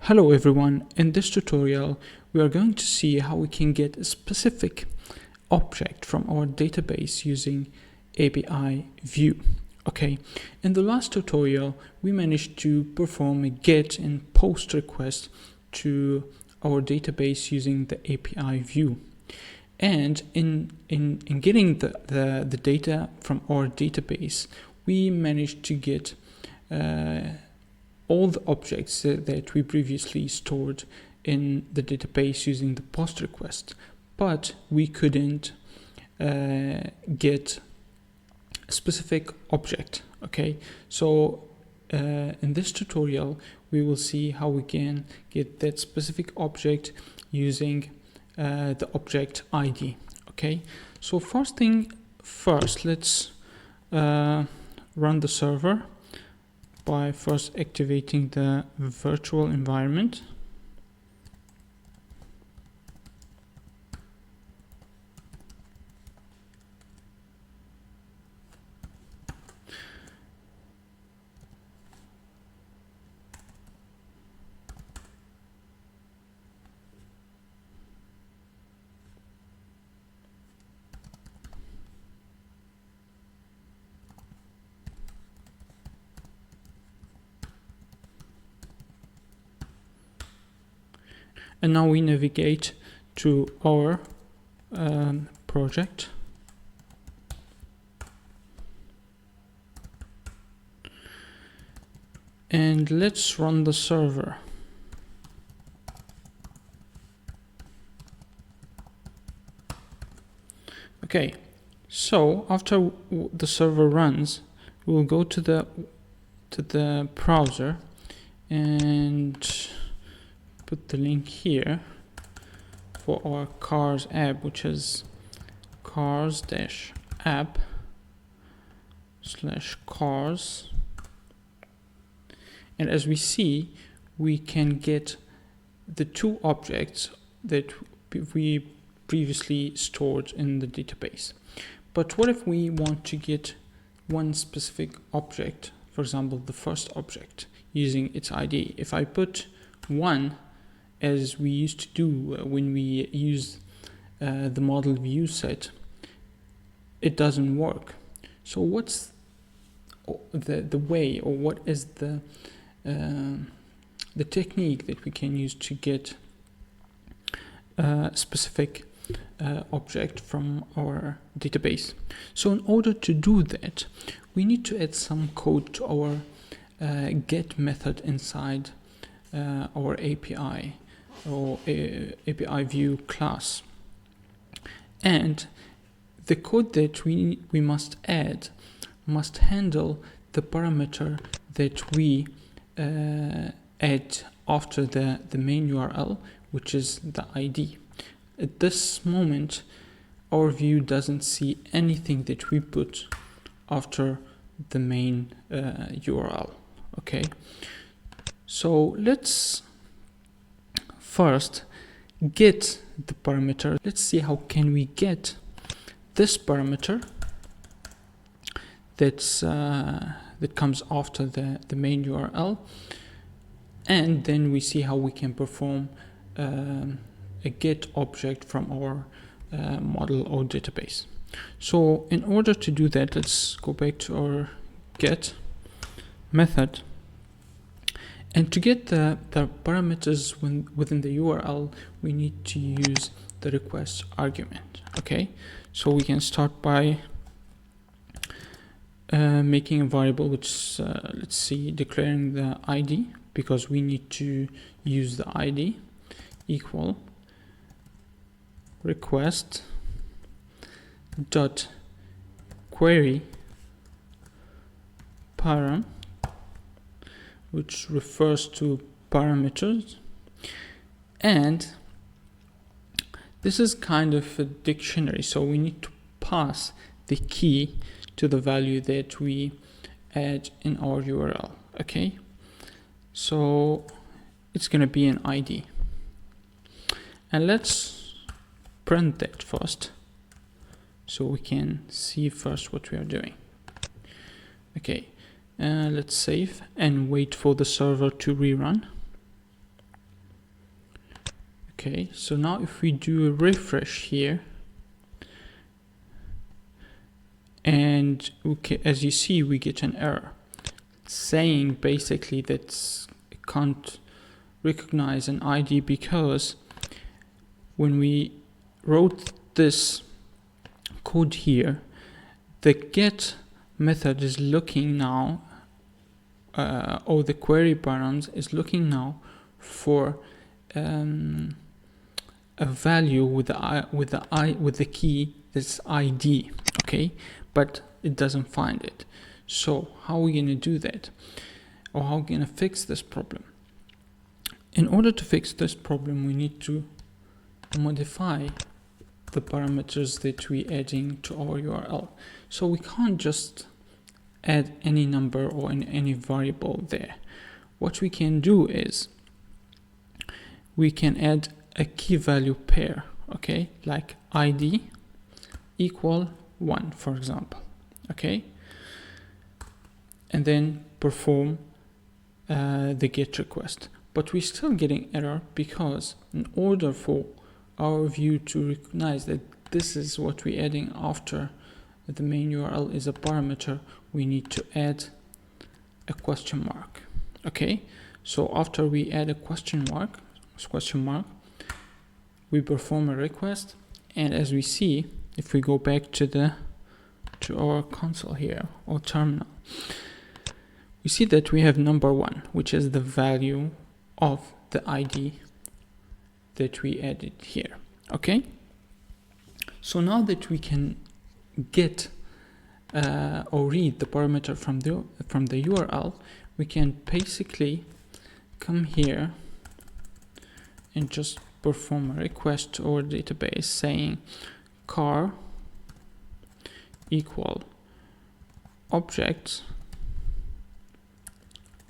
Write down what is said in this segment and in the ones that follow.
Hello everyone, in this tutorial we are going to see how we can get a specific object from our database using APIView. Okay, in the last tutorial we managed to perform a get and post request to our database using the APIView. And in getting the data from our database, we managed to get all the objects that we previously stored in the database using the post request, but we couldn't get a specific object. Okay, so in this tutorial we will see how we can get that specific object using the object ID. Okay, so first thing first, let's run the server by first activating the virtual environment. And now we navigate to our project. And let's run the server. Okay, so after the server runs, we'll go to the browser and put the link here for our cars app, which is cars-app/cars. And as we see, we can get the two objects that we previously stored in the database. But what if we want to get one specific object, for example the first object, using its ID? If I put 1, as we used to do when we use the ModelViewSet, it doesn't work. So what's the way, or what is the technique that we can use to get a specific object from our database? So in order to do that, we need to add some code to our get method inside our API or APIView class. And the code that we must add must handle the parameter that we add after the main URL, which is the ID. At this moment, our view doesn't see anything that we put after the main URL. Okay, so let's first get the parameter. Let's see how can we get this parameter that's that comes after the main URL, and then we see how we can perform a get object from our model or database. So in order to do that, let's go back to our get method. And to get the parameters within the URL, we need to use the request argument. Okay, so we can start by making a variable which let's see, declaring the ID, because we need to use the ID, equal request dot query param, which refers to parameters. And this is kind of a dictionary, so we need to pass the key to the value that we add in our URL. Okay, so it's going to be an ID, and let's print that first so we can see first what we are doing. Okay, let's save and wait for the server to rerun. Okay, so now if we do a refresh here, and as you see, we get an error saying basically that it can't recognize an ID because when we wrote this code here, the get method is looking now, or the query params is looking now for a value with the key that's ID, okay, but it doesn't find it. So how are we going to do that, or how are we going to fix this problem? In order to fix this problem, we need to modify the parameters that we're adding to our URL. So we can't just add any number or any variable there. What we can do is we can add a key value pair, okay, like ID equal 1, for example, okay, and then perform the get request. But we're still getting error because in order for our view to recognize that this is what we're adding after the main URL is a parameter, we need to add a question mark. Okay, so after we add a question mark, we perform a request, and as we see, if we go back to our console here or terminal, we see that we have number 1, which is the value of the ID that we added here. Okay, so now that we can get or read the parameter from the URL, we can basically come here and just perform a request to our database saying car equal objects,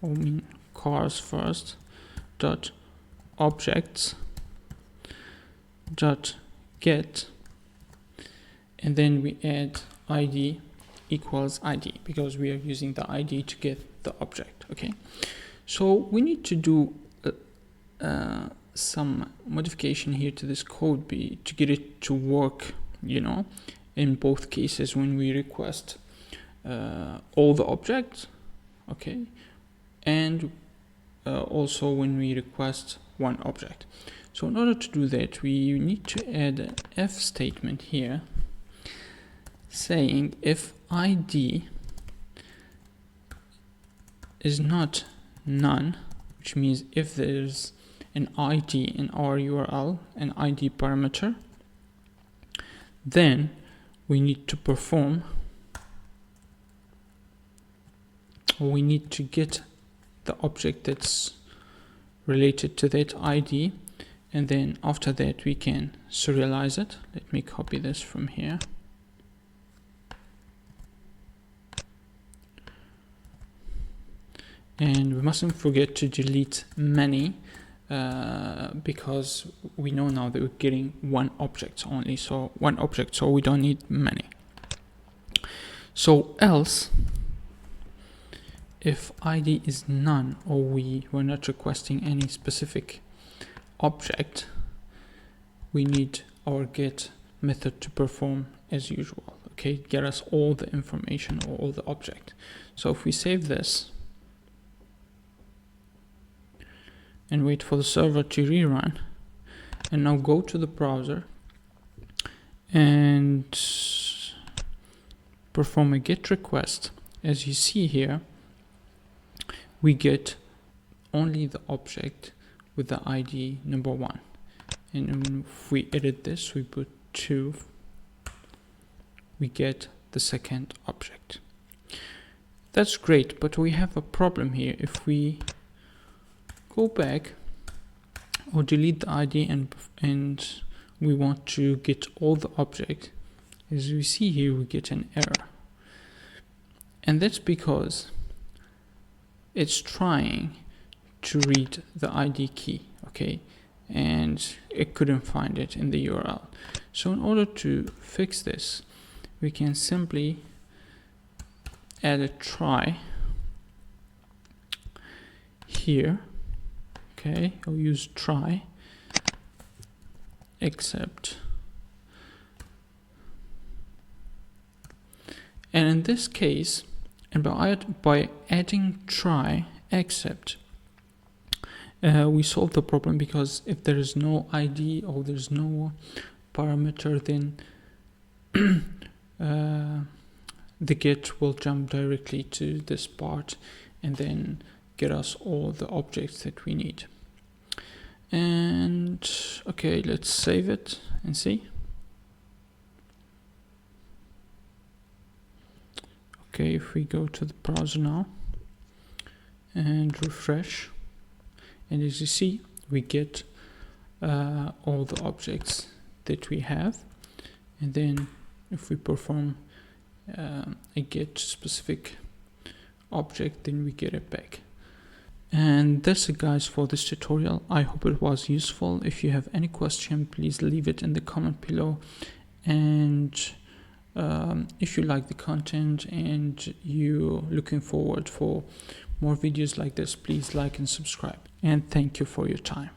or mean cars first, dot objects dot get, and then we add ID equals ID because we are using the ID to get the object. Okay, so we need to do some modification here to this code to get it to work, you know, in both cases when we request all the objects, okay, and also when we request one object. So in order to do that, we need to add an if statement here saying if ID is not none, which means if there's an ID in our URL, an ID parameter, then we need to perform, or we need to get the object that's related to that ID, and then after that we can serialize it. Let me copy this from here. And we mustn't forget to delete many because we know now that we're getting one object only, so one object, so we don't need many. So else, if ID is none, or we're not requesting any specific object, we need our get method to perform as usual, okay, get us all the information or all the object. So if we save this and wait for the server to rerun, and now go to the browser and perform a get request, as you see here, we get only the object with the ID number 1. And if we edit this, we put 2, we get the second object. That's great, but we have a problem here. If we go back or delete the ID and we want to get all the object, as we see here, we get an error. And that's because it's trying to read the ID key, okay, and it couldn't find it in the URL. So in order to fix this, we can simply add a try here, okay, I'll use try, except. And in this case, and by adding try except, we solve the problem, because if there is no ID or there's no parameter, then the get will jump directly to this part and then get us all the objects that we need. And okay, let's save it and see. Okay, if we go to the browser now and refresh, and as you see, we get all the objects that we have. And then if we perform a get specific object, then we get it back. And that's it, guys, for this tutorial. I hope it was useful. If you have any question, please leave it in the comment below. And if you like the content and you're looking forward for more videos like this, please like and subscribe. And thank you for your time.